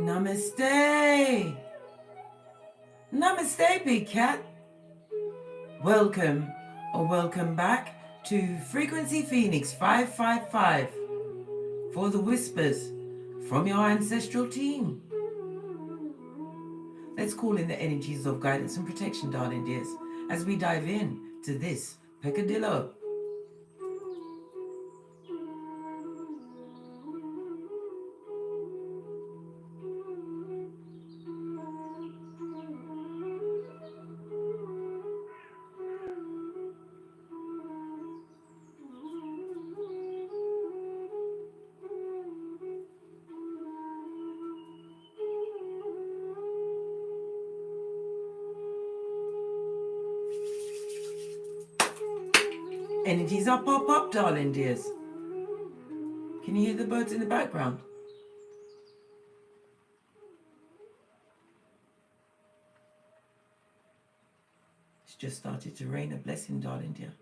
Namaste! Namaste, big cat. Welcome or welcome back to Frequency Phoenix 555 for the whispers from your ancestral team. Let's call in the energies of guidance and protection, darling dears, as we dive in to this peccadillo. Energies are pop, darling dears. Can you hear the birds in the background? It's just started to rain a blessing, darling dear.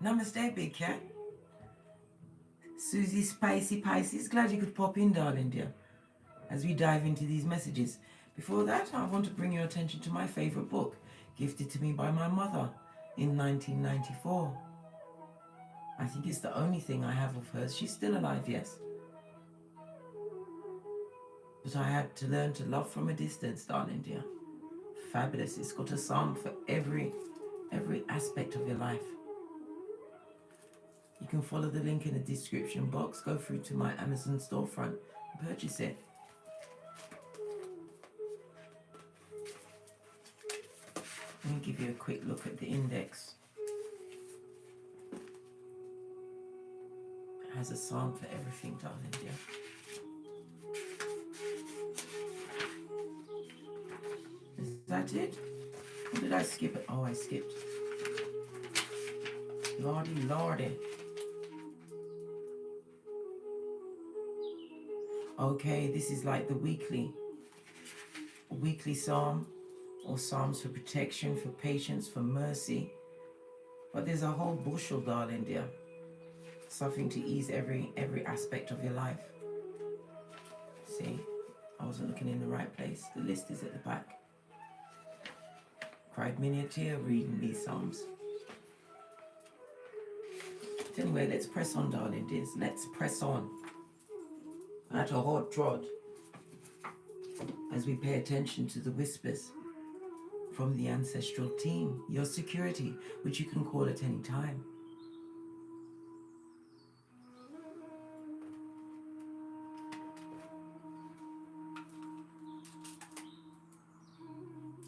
Namaste, big cat. Susie Spicy Pisces, glad you could pop in, darling dear, as we dive into these messages. Before that, I want to bring your attention to my favorite book, gifted to me by my mother in 1994. I think it's the only thing I have of hers. She's still alive, yes. But I had to learn to love from a distance, darling dear. Fabulous. It's got a psalm for every aspect of your life. You can follow the link in the description box, go through to my Amazon storefront and purchase it. Let me give you a quick look at the index. It has a psalm for everything, darling dear. Is that it? Or did I skip it? Oh, I skipped. Lordy, lordy. Okay, this is like the weekly psalm, or psalms for protection, for patience, for mercy. But there's a whole bushel, darling dear. Something to ease every aspect of your life. See, I wasn't looking in the right place. The list is at the back. Cried many a tear reading these psalms. But anyway, let's press on, darling dears. Let's press on. At a hot trot, as we pay attention to the whispers from the ancestral team, your security, which you can call at any time.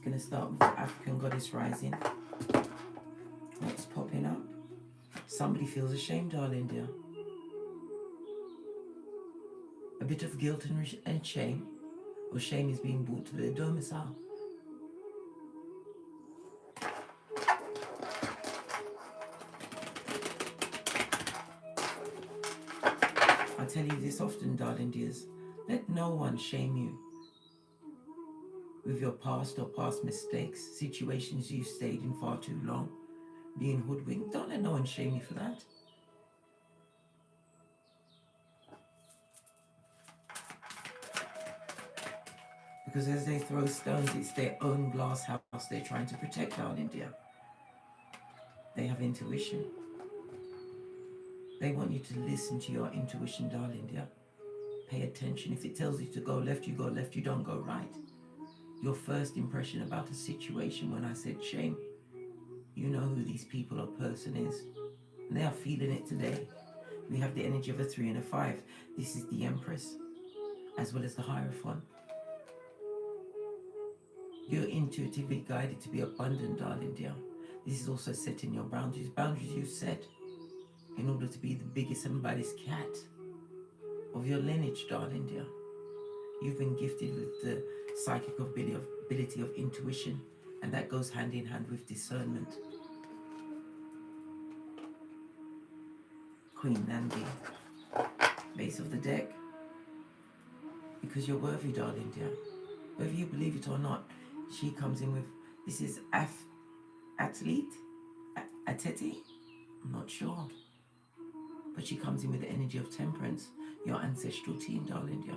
Going to start with the African goddess rising. What's popping up? Somebody feels ashamed, darling dear. A bit of guilt and shame, or shame is being brought to their domicile. I tell you this often, darling dears, let no one shame you with your past or past mistakes, situations you stayed in far too long, being hoodwinked. Don't let no one shame you for that. Because as they throw stones, it's their own glass house they're trying to protect, darling dear. They have intuition. They want you to listen to your intuition, darling dear. Pay attention. If it tells you to go left, you go left, you don't go right. Your first impression about a situation, when I said shame, you know who these people or person is. And they are feeling it today. We have the energy of a 3 and a 5. This is the Empress, as well as the Hierophant. You're intuitively guided to be abundant, darling dear. This is also setting your boundaries. Boundaries you set in order to be the biggest and baddest cat of your lineage, darling dear. You've been gifted with the psychic ability of intuition, and that goes hand in hand with discernment. Queen Nandi, base of the deck, because you're worthy, darling dear. Whether you believe it or not, she comes in with, this is athlete, Ateti, I'm not sure. but she comes in with the energy of temperance, your ancestral team, darling dear.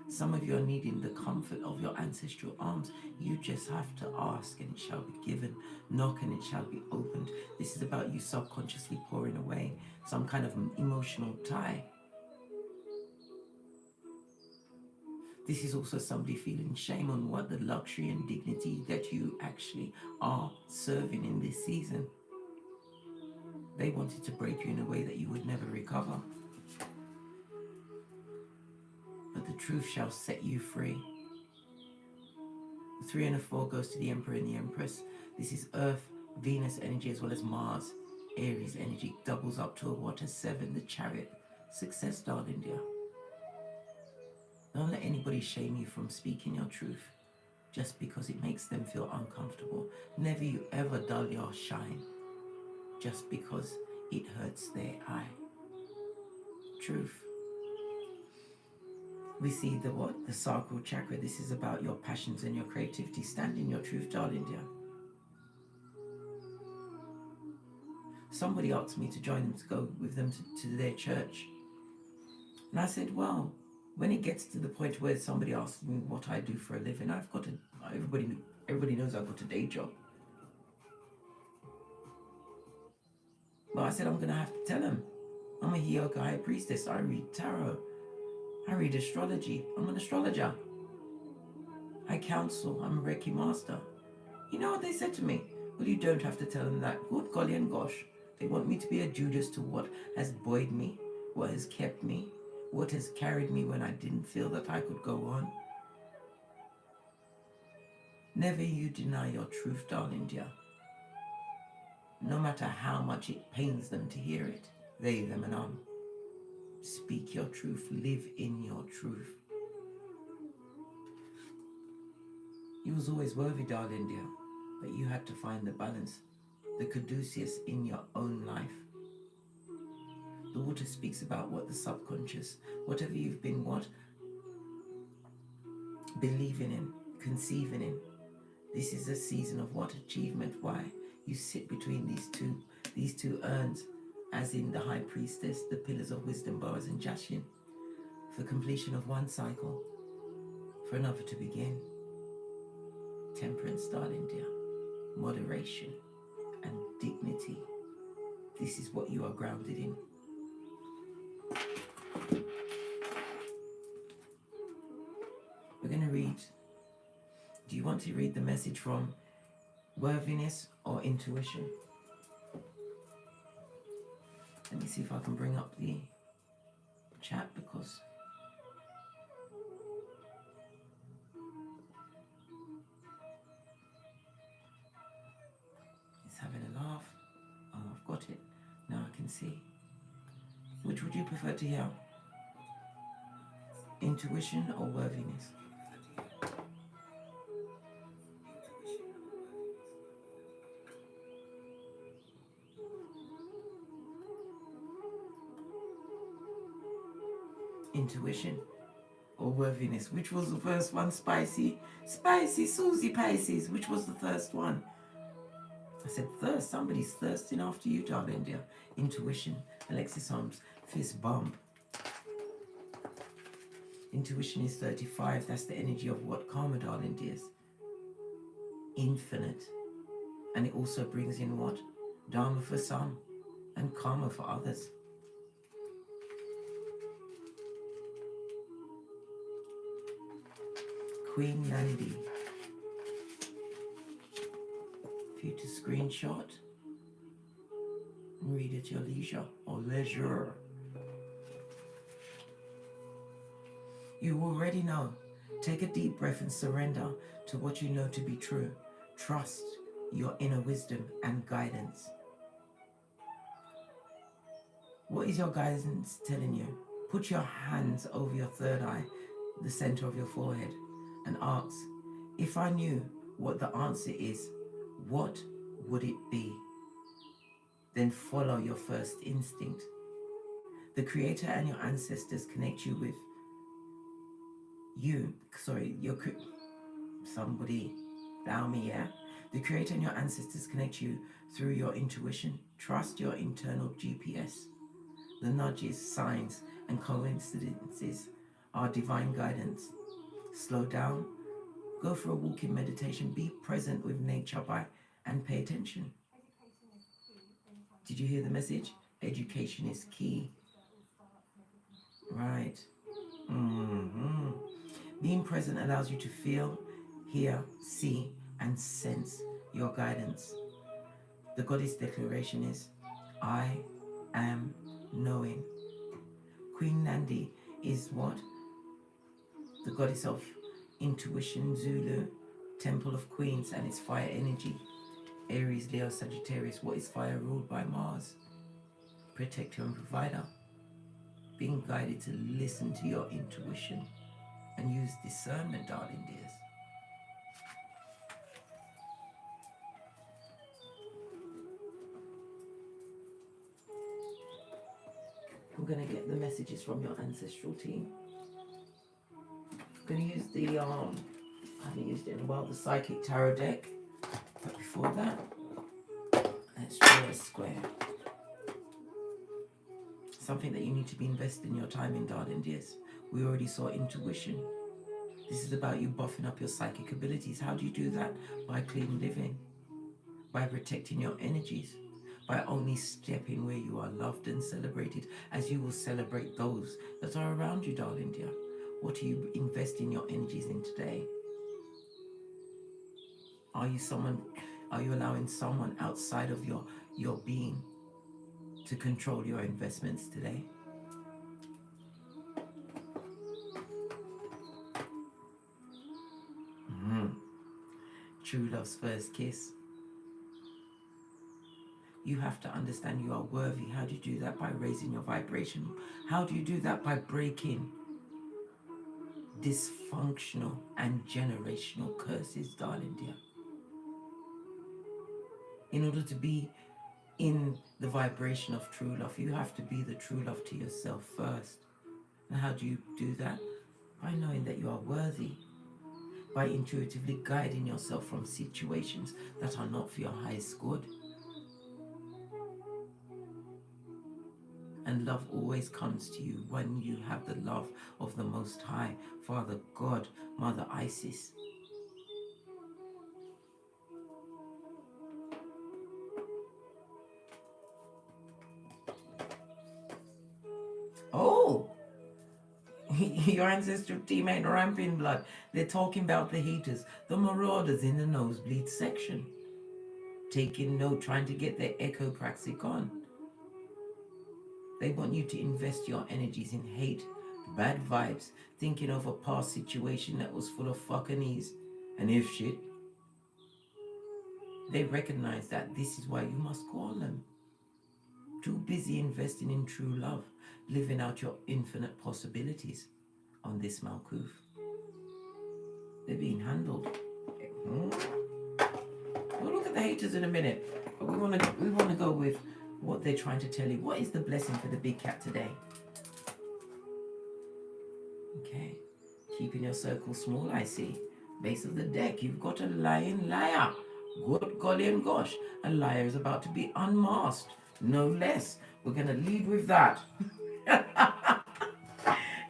Some of you are needing the comfort of your ancestral arms. You just have to ask and it shall be given. Knock and it shall be opened. This is about you subconsciously pouring away some kind of emotional tie. This is also somebody feeling shame on what the luxury and dignity that you actually are serving in this season. They wanted to break you in a way that you would never recover. But the truth shall set you free. The 3 and the 4 goes to the Emperor and the Empress. This is Earth, Venus energy, as well as Mars, Aries energy. Doubles up to a water 7, the Chariot. Success, darling dear. Don't let anybody shame you from speaking your truth just because it makes them feel uncomfortable. Never you ever dull your shine just because it hurts their eye. Truth. We see the what? The sacral chakra. This is about your passions and your creativity. Stand in your truth, darling dear. Somebody asked me to join them, to go with them to their church. And I said, well, when it gets to the point where somebody asks me what I do for a living, I've got everybody knows I've got a day job. But I said, I'm going to have to tell them. I'm a yoga high priestess. I read tarot. I read astrology. I'm an astrologer. I counsel. I'm a Reiki master. You know what they said to me? Well, you don't have to tell them that. Good golly and gosh. They want me to be a Judas to what has buoyed me, what has kept me, what has carried me when I didn't feel that I could go on. Never you deny your truth, darling dear. No matter how much it pains them to hear it. They, them, and Speak your truth. Live in your truth. You was always worthy, darling dear, but you had to find the balance, the caduceus in your own life. The water speaks about what the subconscious, whatever you've been believing in, conceiving in. This is a season of what? Achievement. Why? You sit between these two urns, as in the high priestess, the pillars of wisdom, Boaz and Jashin, for completion of one cycle, for another to begin. Temperance, darling dear, moderation and dignity. This is what you are grounded in. We're going to read. Do you want to read the message from worthiness or intuition? Let me see if I can bring up the chat because it's having a laugh. Oh, I've got it. Now I can see. Which would you prefer to hear? Intuition or worthiness? Intuition or worthiness? Which was the first one? Spicy Susie Pisces. Which was the first one? I said thirst. Somebody's thirsting after you, darling dear. Intuition. Alexis Holmes. Fist bump. Intuition is 35. That's the energy of what? Karma, darling dears. Infinite. And it also brings in what? Dharma for some and karma for others. Queen Nandi. For you to screenshot and read at your leisure or leisure. You already know. Take a deep breath and surrender to what you know to be true. Trust your inner wisdom and guidance. What is your guidance telling you? Put your hands over your third eye, the center of your forehead, and ask, if I knew what the answer is, what would it be? Then follow your first instinct. The Creator and your ancestors connect you with somebody, allow me, yeah? The Creator and your ancestors connect you through your intuition. Trust your internal GPS. The nudges, signs, and coincidences are divine guidance. Slow down, go for a walk in meditation, be present with nature and pay attention. Did you hear the message? Education is key. Right. Being present allows you to feel, hear, see, and sense your guidance. The goddess declaration is, I am knowing. Queen Nandi is what? The goddess of intuition, Zulu, temple of queens, and its fire energy. Aries, Leo, Sagittarius. What is fire? Ruled by Mars. Protector and provider. Being guided to listen to your intuition and use discernment, darling dears. I'm going to get the messages from your ancestral team. I'm going to use the, I haven't used it in a while, the Psychic Tarot deck. But before that, let's draw a square. Something that you need to be investing your time in, darling dears. We already saw intuition. This is about you buffing up your psychic abilities. How do you do that? By clean living, by protecting your energies, by only stepping where you are loved and celebrated, as you will celebrate those that are around you, darling dear. What are you investing your energies in today? Are you allowing someone outside of your being to control your investments today? True love's first kiss. You have to understand you are worthy. How do you do that? By raising your vibration. How do you do that? By breaking dysfunctional and generational curses, darling dear. In order to be in the vibration of true love, you have to be the true love to yourself first. And how do you do that? By knowing that you are worthy. By intuitively guiding yourself from situations that are not for your highest good. And love always comes to you when you have the love of the Most High, Father God, Mother Isis. Oh, your ancestral team ain't ramping blood. They're talking about the haters, the marauders in the nosebleed section. Taking note, trying to get their echo praxic on. They want you to invest your energies in hate, bad vibes, thinking of a past situation that was full of fuckinese and if shit. They recognize that this is why you must call them. Too busy investing in true love, living out your infinite possibilities on this Malkuth. They're being handled. We'll look at the haters in a minute, but we want to go with what they're trying to tell you. What is the blessing for the big cat today? Okay, keeping your circle small, I see. Base of the deck, you've got a lying liar. Good golly and gosh, a liar is about to be unmasked, no less. We're going to lead with that.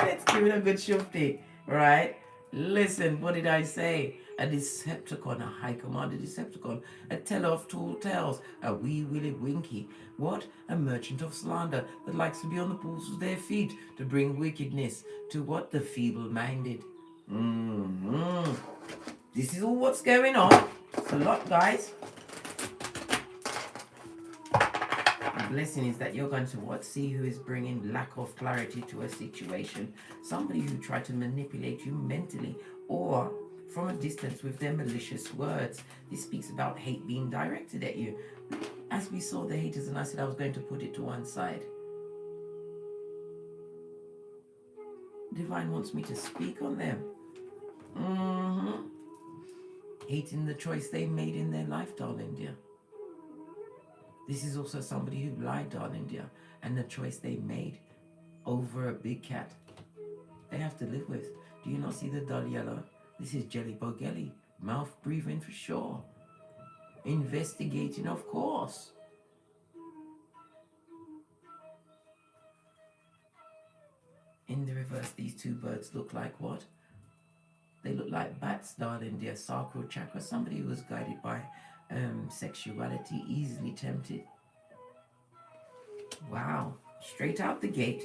Let's give it a good shufti, right? Listen, what did I say? A Decepticon, a high commander Decepticon, a teller of tall tales, a wee willy winky. What? A merchant of slander that likes to be on the balls of their feet to bring wickedness to what? The feeble-minded. This is all what's going on. It's a lot, guys. The blessing is that you're going to what? See who is bringing lack of clarity to a situation. Somebody who tried to manipulate you mentally or from a distance with their malicious words. This speaks about hate being directed at you. As we saw the haters, and I said I was going to put it to one side. Divine wants me to speak on them. Hating the choice they made in their life, darling dear. This is also somebody who lied, darling dear, and the choice they made over a big cat they have to live with. Do you not see the dull yellow? This is Jelly Bogelli. Mouth breathing for sure. Investigating, of course. In the reverse, these two birds look like what? They look like bats, darling dear. Sacral chakra, somebody who was guided by sexuality, easily tempted. Wow, straight out the gate.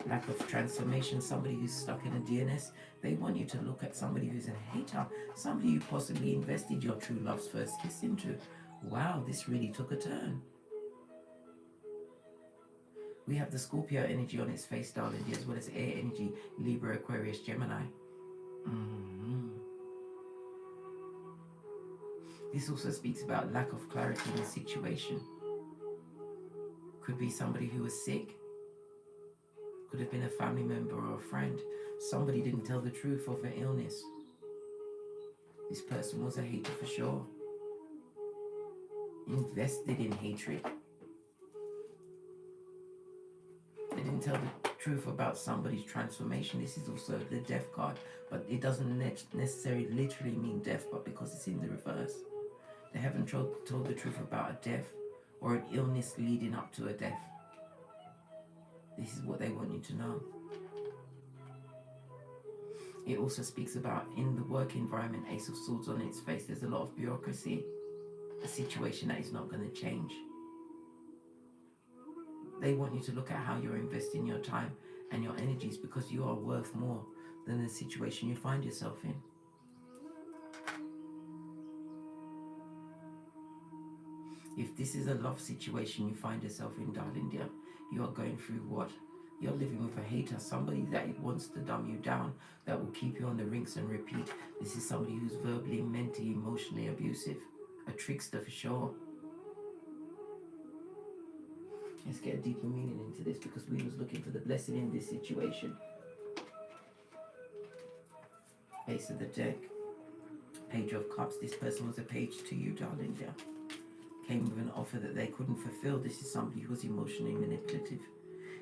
Lack of transformation, somebody who's stuck in a DNS. They want you to look at somebody who's a hater, somebody you possibly invested your true love's first kiss into. Wow, this really took a turn. We have the Scorpio energy on its face, darling, as well as air energy, Libra, Aquarius, Gemini. This also speaks about lack of clarity in the situation. Could be somebody who was sick. Could have been a family member or a friend. Somebody didn't tell the truth of their illness. This person was a hater for sure. Invested in hatred. They didn't tell the truth about somebody's transformation. This is also the death card, but it doesn't necessarily literally mean death, but because it's in the reverse. They haven't told the truth about a death or an illness leading up to a death. This is what they want you to know. It also speaks about in the work environment, Ace of Swords on its face, there's a lot of bureaucracy, a situation that is not going to change. They want you to look at how you're investing your time and your energies, because you are worth more than the situation you find yourself in. If this is a love situation you find yourself in, darling dear, you are going through what? You're living with a hater, somebody that wants to dumb you down, that will keep you on the rinse and repeat. This is somebody who's verbally, mentally, emotionally abusive. A trickster for sure. Let's get a deeper meaning into this, because we was looking for the blessing in this situation. Ace of the deck. Page of Cups. This person was a page to you, darling dear. Came with an offer that they couldn't fulfill. This is somebody who was emotionally manipulative.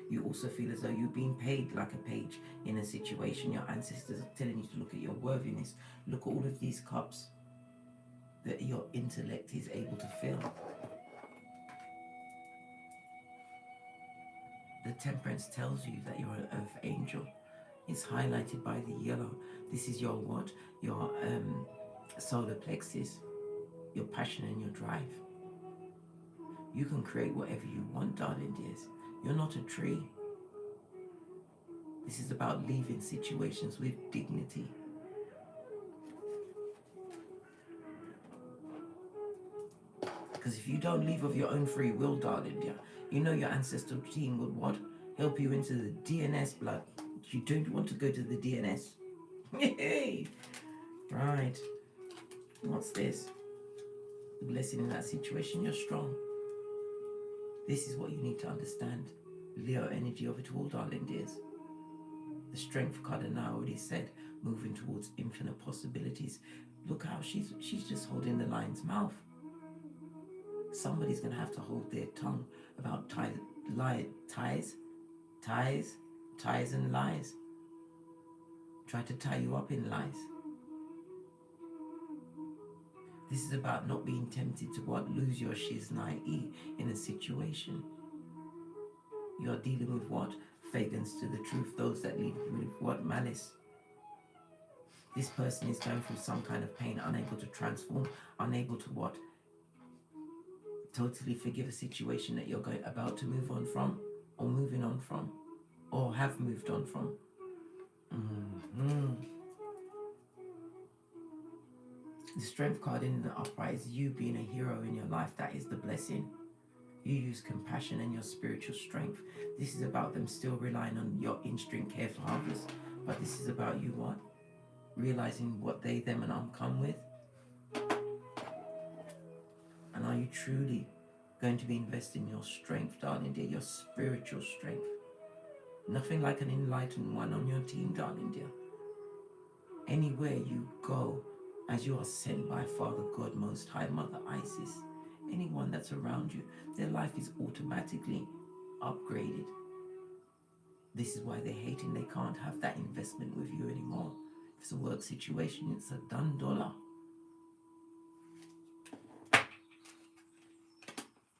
You also feel as though you're being paid like a page in a situation. Your ancestors are telling you to look at your worthiness. Look at all of these cups that your intellect is able to fill. The Temperance tells you that you're an earth angel. It's highlighted by the yellow. This is your what? Your solar plexus, your passion and your drive. You can create whatever you want, darling dears. You're not a tree. This is about leaving situations with dignity. Because if you don't leave of your own free will, darling dear, you know your ancestral team would what? Help you into the DNS blood. You don't want to go to the DNS. Right. What's this? The blessing in that situation, you're strong. This is what you need to understand. Leo energy of it all, darling dears. The strength card, and I already said, moving towards infinite possibilities. Look how she's just holding the lion's mouth. Somebody's going to have to hold their tongue about ties and lies. Try to tie you up in lies. This is about not being tempted to what? Lose your shiznai in a situation. You are dealing with what? Fagans to the truth, those that lead with what? Malice. This person is going through some kind of pain, unable to transform, unable to what? Totally forgive a situation that you're about to move on from, or moving on from, or have moved on from. The strength card in the upright is you being a hero in your life. That is the blessing. You use compassion and your spiritual strength. This is about them still relying on your instinct care for others. But this is about you what? Realizing what they, them, and come with. And are you truly going to be investing in your strength, darling dear, your spiritual strength? Nothing like an enlightened one on your team, darling dear. Anywhere you go, as you are sent by Father God, Most High, Mother Isis, anyone that's around you, their life is automatically upgraded. This is why they're hating. They can't have that investment with you anymore. If it's a work situation, it's a done dollar.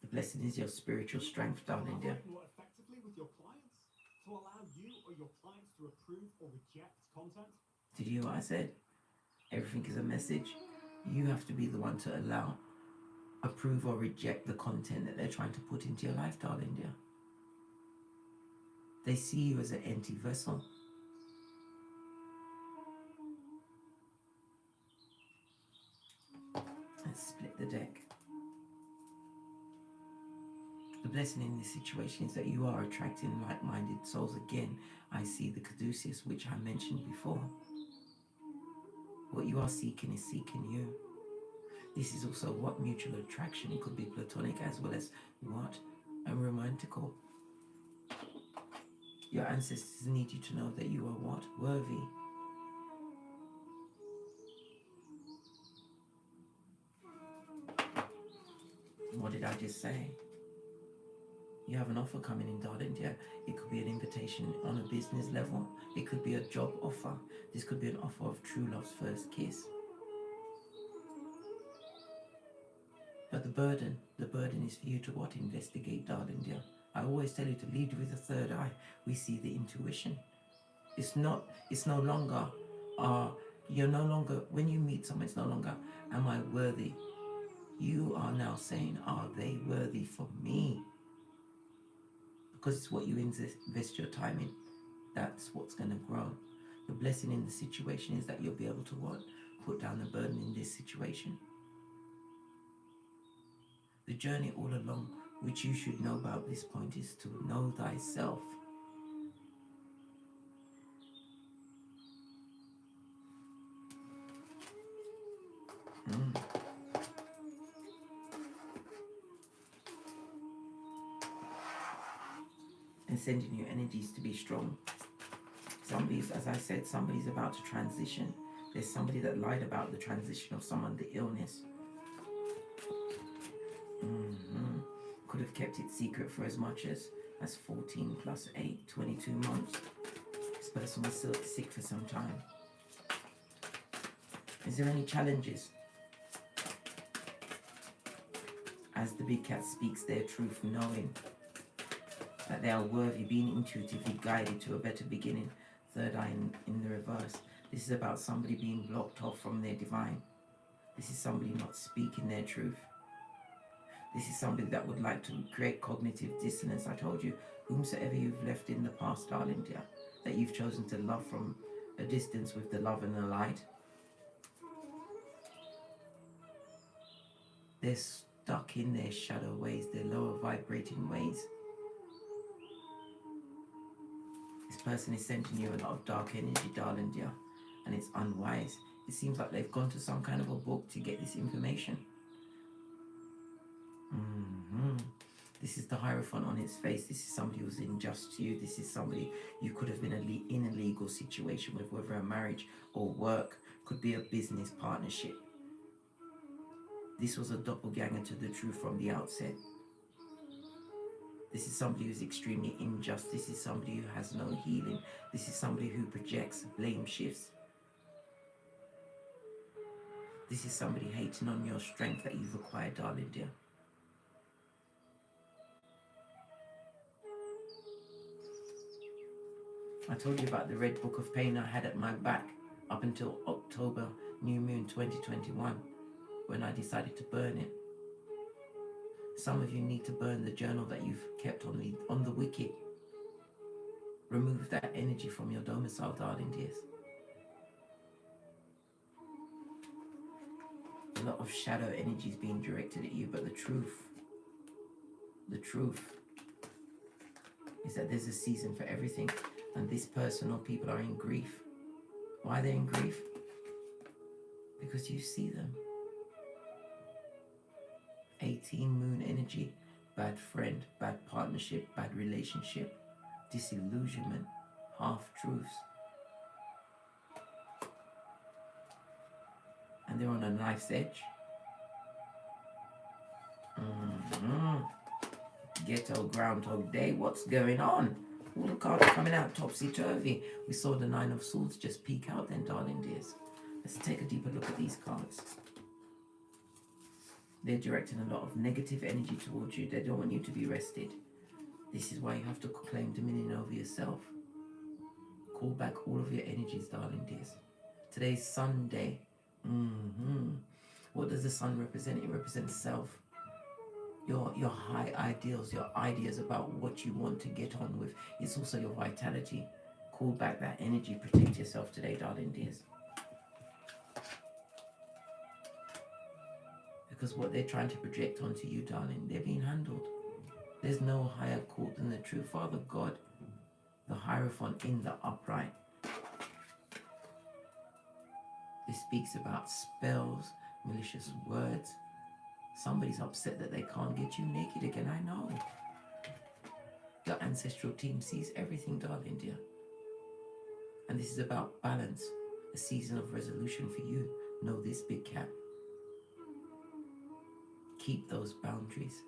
The blessing is your spiritual strength, darling dear. More effectively with your clients to allow you or your clients to approve or reject content. Did you hear what I said? Everything is a message. You have to be the one to allow, approve or reject the content that they're trying to put into your life, darling dear. They see you as an empty vessel. Let's split the deck. The blessing in this situation is that you are attracting like-minded souls. Again, I see the caduceus, which I mentioned before. What you are seeking is seeking you. This is also what mutual attraction. It could be platonic as well as what? And romantical. Your ancestors need you to know that you are what? Worthy. What did I just say? You have an offer coming in, darling dear. It could be an invitation on a business level. It could be a job offer. This could be an offer of true love's first kiss. But the burden is for you to what? Investigate, darling dear. I always tell you to lead with the third eye. We see the intuition. It's no longer, you're no longer, when you meet someone, it's no longer, am I worthy? You are now saying, are they worthy for me? Because it's what you invest your time in. That's what's going to grow. The blessing in the situation is that you'll be able to what? Put down the burden in this situation. The journey all along, which you should know about this point, is to know thyself. And sending you energies to be strong. Somebody's, as I said, somebody's about to transition. There's somebody that lied about the transition of someone, the illness. Could have kept it secret for as much as 14 plus 8, 22 months. This person was still sick for some time. Is there any challenges? As the big cat speaks their truth, knowing that they are worthy, being intuitively guided to a better beginning. Third eye in the reverse. This is about somebody being blocked off from their divine. This is somebody not speaking their truth. This is somebody that would like to create cognitive dissonance. I told you, whomsoever you've left in the past, darling dear, that you've chosen to love from a distance with the love and the light, they're stuck in their shadow ways, their lower vibrating ways. This person is sending you a lot of dark energy, darling dear, and it's unwise. It seems like they've gone to some kind of a book to get this information. This is the Hierophant on its face. This is somebody who's unjust to you. This is somebody you could have been in a legal situation with, whether a marriage or work, could be a business partnership. This was a doppelganger to the truth from the outset. This is somebody who's extremely unjust. This is somebody who has no healing. This is somebody who projects, blame shifts. This is somebody hating on your strength that you've acquired, darling dear. I told you about the red book of pain I had at my back up until October, New Moon 2021, when I decided to burn it. Some of you need to burn the journal that you've kept on the wicked. Remove that energy from your domicile, darling dears. A lot of shadow energy is being directed at you, but the truth is that there's a season for everything. And this person or people are in grief. Why are they in grief? Because you see them. 18 moon energy, bad friend, bad partnership, bad relationship, disillusionment, half-truths. And they're on a knife's edge. Ghetto Groundhog Day, what's going on? All the cards are coming out topsy-turvy. We saw the Nine of Swords just peek out then, darling dears. Let's take a deeper look at these cards. They're directing a lot of negative energy towards you. They don't want you to be rested. This is why you have to claim dominion over yourself. Call back all of your energies, darling dears. Today's Sunday. What does the sun represent? It represents self. Your high ideals, your ideas about what you want to get on with. It's also your vitality. Call back that energy. Protect yourself today, darling dears. Because what they're trying to project onto you, darling, they're being handled. There's no higher court than the true Father God, the Hierophant in the upright. This speaks about spells, malicious words. Somebody's upset that they can't get you naked again, I know. Your ancestral team sees everything, darling dear. And this is about balance, a season of resolution for you. Know this, big cat. Keep those boundaries.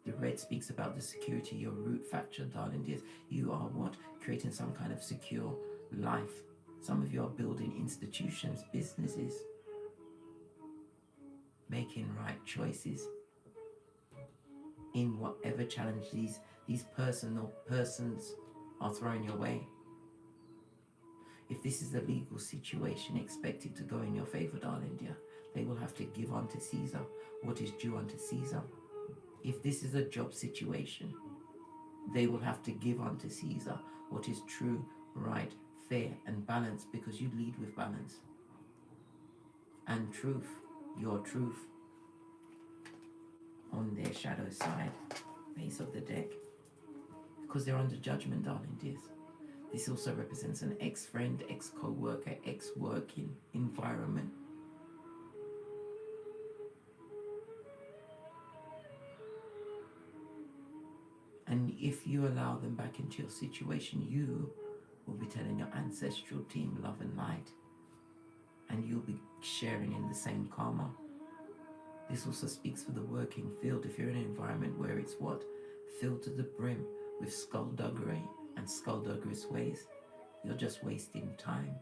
The red speaks about the security, your root factor, darling dears. You are what? Creating some kind of secure life. Some of you are building institutions, businesses, making right choices in whatever challenge these persons are throwing your way. If this is a legal situation, expect it to go in your favor, darling dear. They will have to give unto Caesar what is due unto Caesar. If this is a job situation, they will have to give unto Caesar what is true, right, fair, and balanced, because you lead with balance and truth, your truth, on their shadow side, base of the deck, because they're under judgment, darling dears. This also represents an ex-friend, ex-co-worker, ex-working environment. And if you allow them back into your situation, you will be telling your ancestral team love and light. And you'll be sharing in the same karma. This also speaks for the working field. If you're in an environment where it's what? Filled to the brim with skullduggery and skullduggerous ways, you're just wasting time.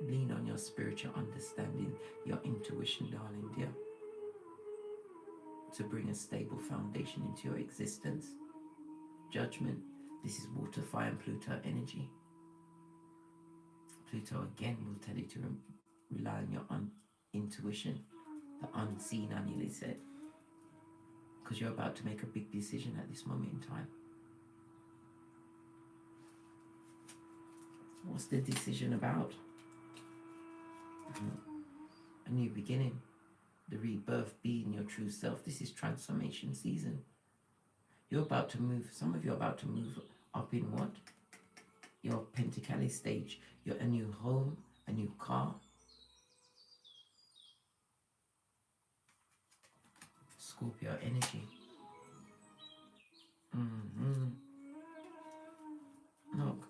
Lean on your spiritual understanding, your intuition, darling dear, to bring a stable foundation into your existence. Judgment, this is water, fire, and Pluto energy. Pluto again will tell you to rely on your intuition, the unseen, I nearly said, because you're about to make a big decision at this moment in time. What's the decision about? A new beginning, the rebirth, being your true self. This is transformation season. You're about to move, some of you are about to move up in what? Your Pentacali stage, a new home, a new car. Scorpio energy. Look.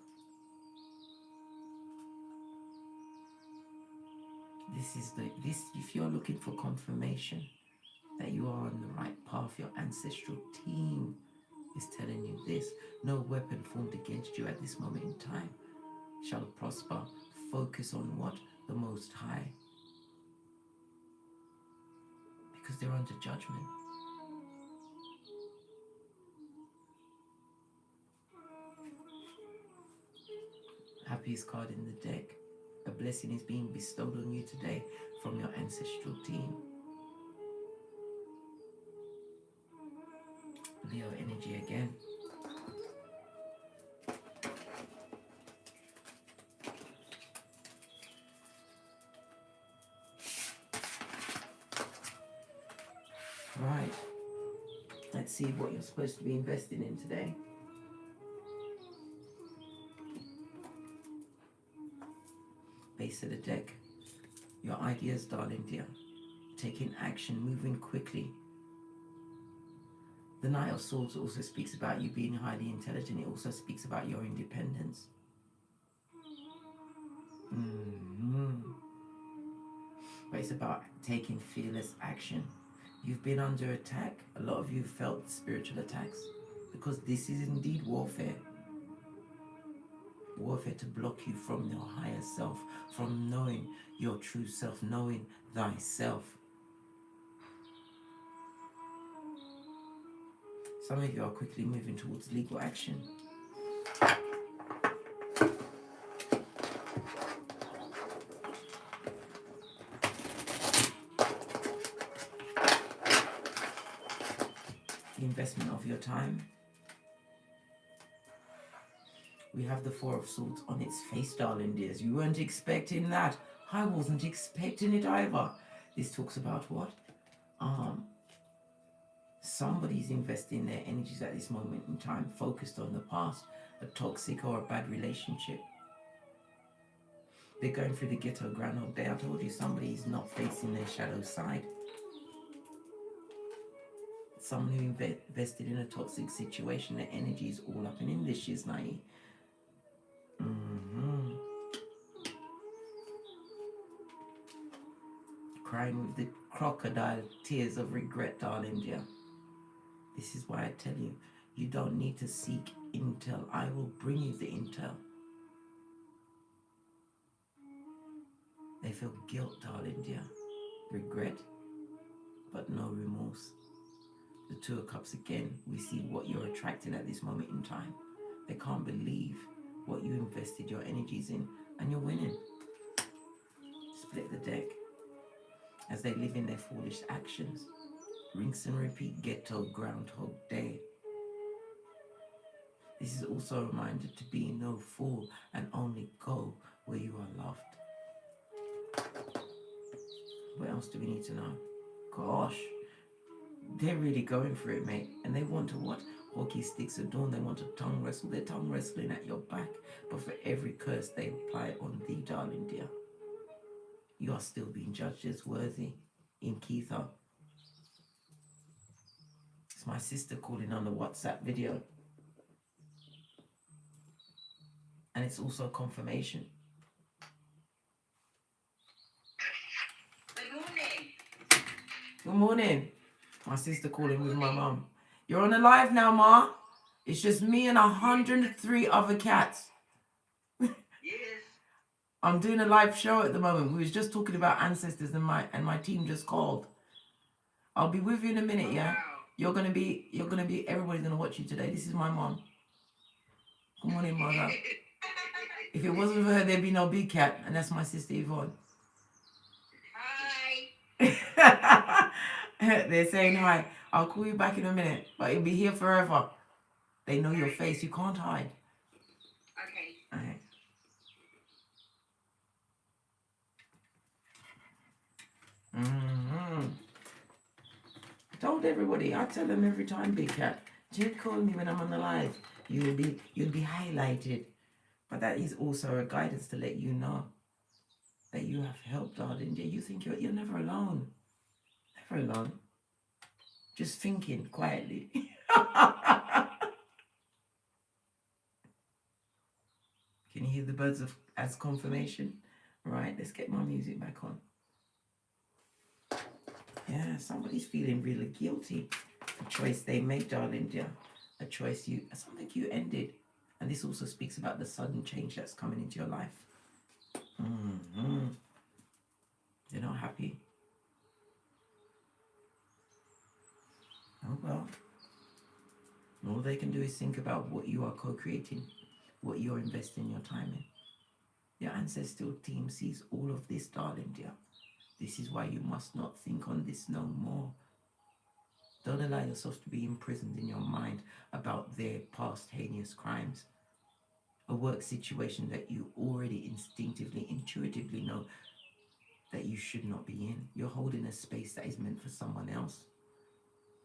If you're looking for confirmation that you are on the right path, your ancestral team is telling you this. No weapon formed against you at this moment in time shall prosper. Focus on what? The Most High. Because they're under judgment. Happiest card in the deck. A blessing is being bestowed on you today from your ancestral team. Leo energy again. Right. Let's see what you're supposed to be investing in today. Base of the deck. Your ideas, darling dear. Taking action, moving quickly. The Knight of Swords also speaks about you being highly intelligent. It also speaks about your independence. But it's about taking fearless action. You've been under attack. A lot of you felt spiritual attacks because this is indeed warfare. warfare to block you from your higher self, from knowing your true self, knowing thyself. Some of you are quickly moving towards legal action. The investment of your time. We have the Four of Swords on its face, darling dears. You weren't expecting that. I wasn't expecting it either. This talks about what? Somebody's investing their energies at this moment in time, focused on the past, a toxic or a bad relationship. They're going through the ghetto Groundhog Day. I told you somebody's not facing their shadow side. Someone who invested in a toxic situation, their energy is all up and in this year's night. Crying with the crocodile tears of regret, darling dear. This is why I tell you, you don't need to seek intel. I will bring you the intel. They feel guilt, darling dear. Regret, but no remorse. The Two of Cups again, we see what you're attracting at this moment in time. They can't believe what you invested your energies in, and you're winning. Split the deck. As they live in their foolish actions. Rinse and repeat, ghetto Groundhog Day. This is also a reminder to be no fool and only go where you are loved. What else do we need to know? Gosh, they're really going for it, mate. And they want to what? Hockey sticks of dawn. They want to tongue wrestle. They're tongue wrestling at your back. But for every curse they apply on thee, darling dear, you are still being judged as worthy in Keitha. It's my sister calling on the WhatsApp video. And it's also confirmation. Good morning. Good morning. My sister calling with my mum. You're on a live now, Ma. It's just me and 103 other cats. Yes. I'm doing a live show at the moment. We was just talking about ancestors and my team just called. I'll be with you in a minute, yeah? Wow. You're gonna be everybody's gonna watch you today. This is my mom. Good morning, mother. If it wasn't for her, there'd be no big cat, and that's my sister Yvonne. Hi. They're saying hi. I'll call you back in a minute, but you'll be here forever. They know your face. You can't hide. Okay. All right. I told everybody. I tell them every time, big cat. Just call me when I'm on the live. You'll be highlighted. But that is also a guidance to let you know that you have help, darling. Yeah, you think you're never alone. Never alone. Just thinking quietly. Can you hear the birds as confirmation? Right, let's get my music back on. Yeah, somebody's feeling really guilty. A choice they made, darling dear. A choice something you ended. And this also speaks about the sudden change that's coming into your life. They're not happy. Oh well. All they can do is think about what you are co-creating, what you're investing your time in. Your ancestral team sees all of this, darling dear. This is why you must not think on this no more. Don't allow yourself to be imprisoned in your mind about their past heinous crimes. A work situation that you already instinctively, intuitively know that you should not be in. You're holding a space that is meant for someone else.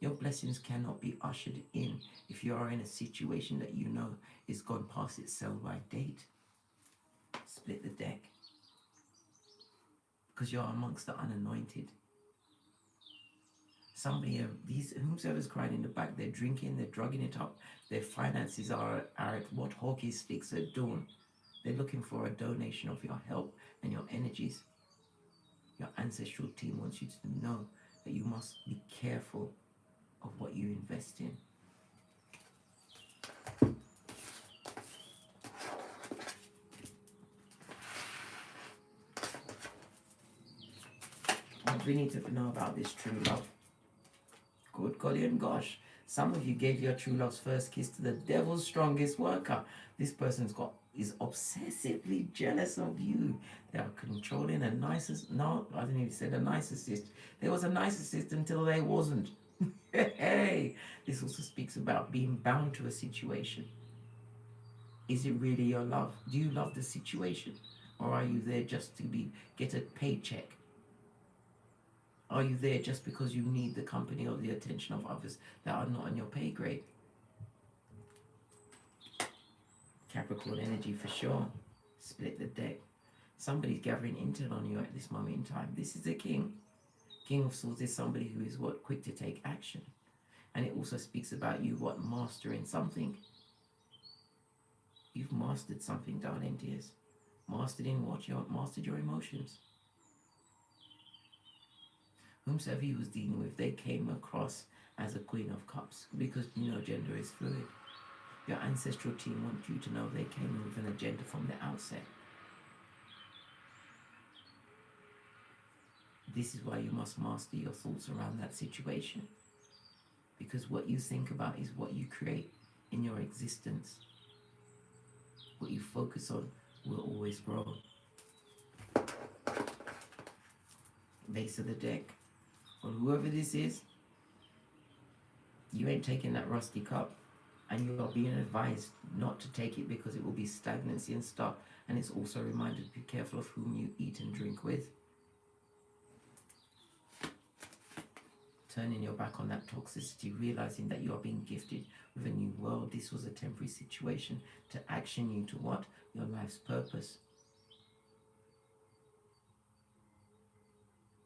Your blessings cannot be ushered in if you are in a situation that you know is gone past its sell-by date. Split the deck. Because you're amongst the unanointed. Somebody, whomsoever's crying in the back, they're drinking, they're drugging it up. Their finances are at what hockey sticks are doing. They're looking for a donation of your help and your energies. Your ancestral team wants you to know that you must be careful of what you invest in. We need to know about this true love. Good golly and gosh. Some of you gave your true love's first kiss to the devil's strongest worker. This person's is obsessively jealous of you. They are controlling a narcissist. No, I didn't even say a narcissist. There was a narcissist until they wasn't. Hey, this also speaks about being bound to a situation. Is it really your love? Do you love the situation? Or are you there just to get a paycheck? Are you there just because you need the company or the attention of others that are not on your pay grade? Capricorn energy for sure. Split the deck. Somebody's gathering intel on you at this moment in time. This is the king. King of Swords is somebody who is quick to take action. And it also speaks about you mastering something. You've mastered something, darling dears. Mastered in what? Mastered your emotions. Whomsoever he was dealing with, they came across as a Queen of Cups, because gender is fluid. Your ancestral team want you to know they came in with an agenda from the outset. This is why you must master your thoughts around that situation, because what you think about is what you create in your existence. What you focus on will always grow. Base of the deck. Well, whoever this is, you ain't taking that rusty cup, and you are being advised not to take it because it will be stagnancy and stuff. And it's also reminded to be careful of whom you eat and drink with. Turning your back on that toxicity, realizing that you are being gifted with a new world. This was a temporary situation to action you to what? Your life's purpose.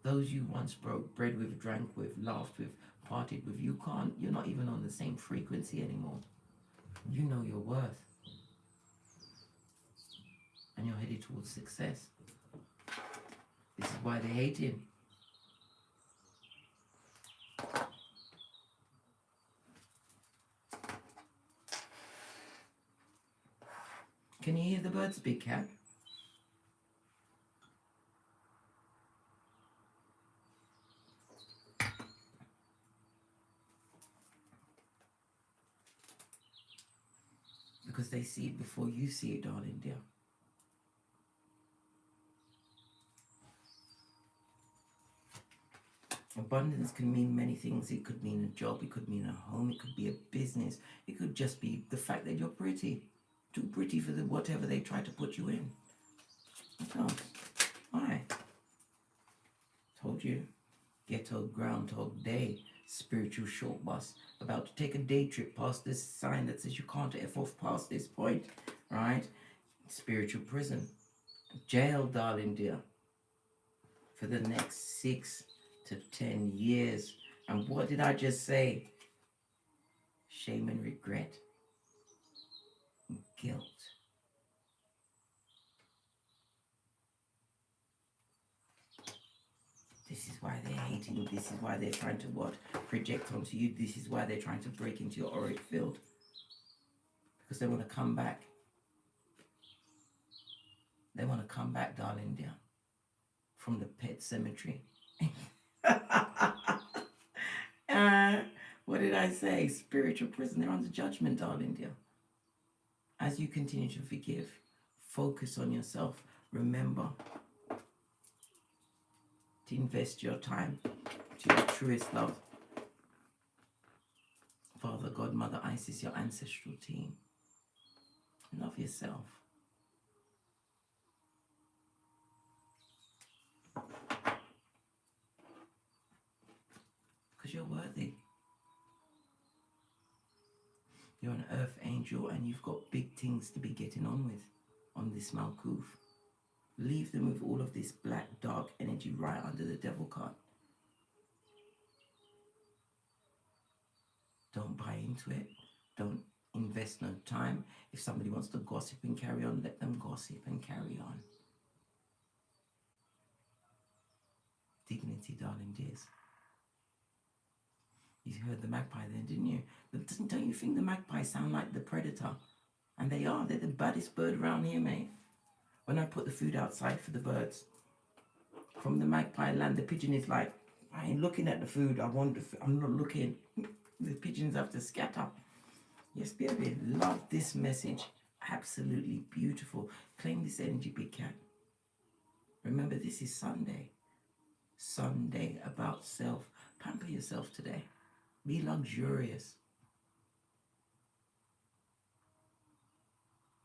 Those you once broke bread with, drank with, laughed with, partied with, you're not even on the same frequency anymore. You know your worth. And you're headed towards success. This is why they hate him. Can you hear the birds, Big Cat? Because they see it before you see it, darling dear. Abundance can mean many things. It could mean a job, it could mean a home, it could be a business, it could just be the fact that you're pretty. Too pretty for whatever they try to put you in. What else? Why? Told you. Ghetto Groundhog Day. Spiritual short bus. About to take a day trip past this sign that says you can't F off past this point. Right? Spiritual prison. Jail, darling dear. For the next 6 to 10 years. And what did I just say? Shame and regret. Guilt. This is why they're hating you. This is why they're trying to what? Project onto you. This is why they're trying to break into your auric field. Because they want to come back. They want to come back, darling dear. From the pet cemetery. What did I say? Spiritual prison. They're under judgment, darling dear. As you continue to forgive, focus on yourself. Remember to invest your time to your truest love. Father, God, Mother, Isis, your ancestral team. Love yourself. Because you're worthy. You're an earth angel and you've got big things to be getting on with on this Malkuth. Leave them with all of this black, dark energy right under the devil card. Don't buy into it. Don't invest no time. If somebody wants to gossip and carry on, let them gossip and carry on. Dignity, darling dears. You heard the magpie then, didn't you? But don't you think the magpies sound like the predator? And they are. They're the baddest bird around here, mate. When I put the food outside for the birds, from the magpie land. The pigeon is like, I ain't looking at the food. I'm not looking. The pigeons have to scatter. Yes, baby, love this message. Absolutely beautiful. Claim this energy, big cat. Remember, this is Sunday. Sunday about self. Pamper yourself today. Be luxurious.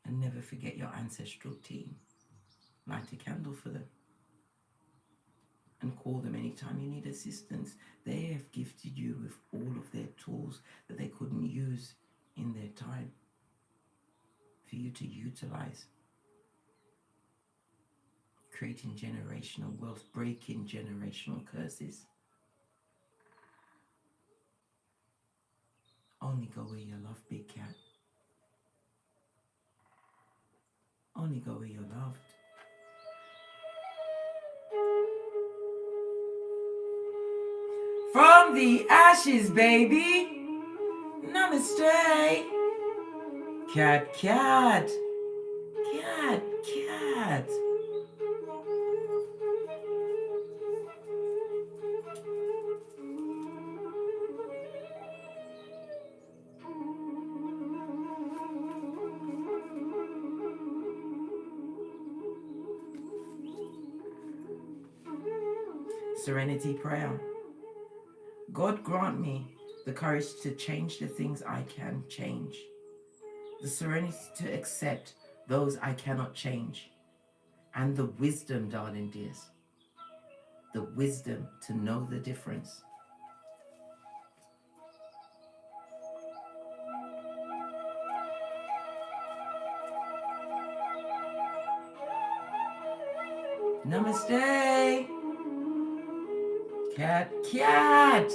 And never forget your ancestral team. Light a candle for them. And call them anytime you need assistance. They have gifted you with all of their tools that they couldn't use in their time for you to utilize. Creating generational wealth, breaking generational curses. Only go where you're loved, big cat. Only go where you're loved. From the ashes, baby. Namaste. Cat, cat. Cat, cat. Serenity Prayer. God grant me the courage to change the things I can change, the serenity to accept those I cannot change, and the wisdom, darling dears, the wisdom to know the difference. Namaste. Cat, cat.